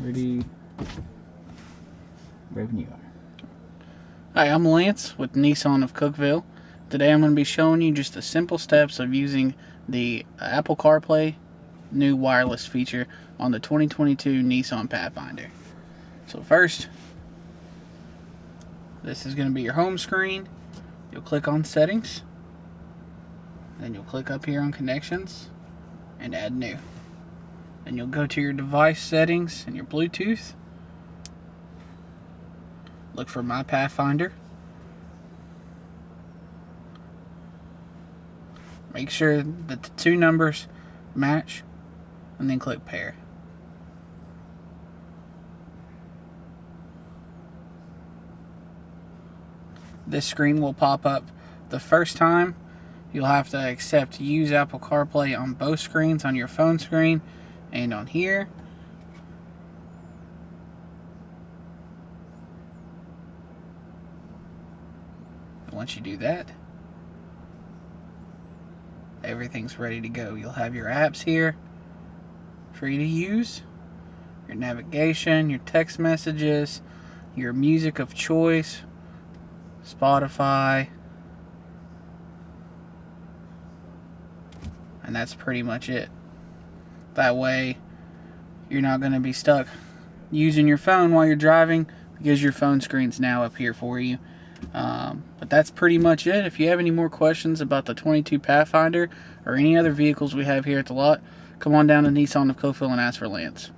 Ready? Revenue. Hi, I'm Lance with Nissan of Cookeville. Today I'm going to be showing you just the simple steps of using the Apple CarPlay new wireless feature on the 2022 Nissan Pathfinder. So first, this is going to be your home screen. You'll click on Settings. Then you'll click up here on Connections and Add New. Then you'll go to your device settings and your Bluetooth. Look for My Pathfinder. Make sure that the two numbers match and then click Pair. This screen will pop up the first time. You'll have to accept Use Apple CarPlay on both screens, on your phone screen and on here. Once you do that, everything's ready to go. You'll have your apps here for you to use, your navigation, your text messages, your music of choice, Spotify, and that's pretty much it. That way you're not going to be stuck using your phone while you're driving because your phone screen's now up here for you. But that's pretty much it. If you have any more questions about the 22 Pathfinder or any other vehicles we have here at the lot, come on down to Nissan of Cookeville and ask for Lance.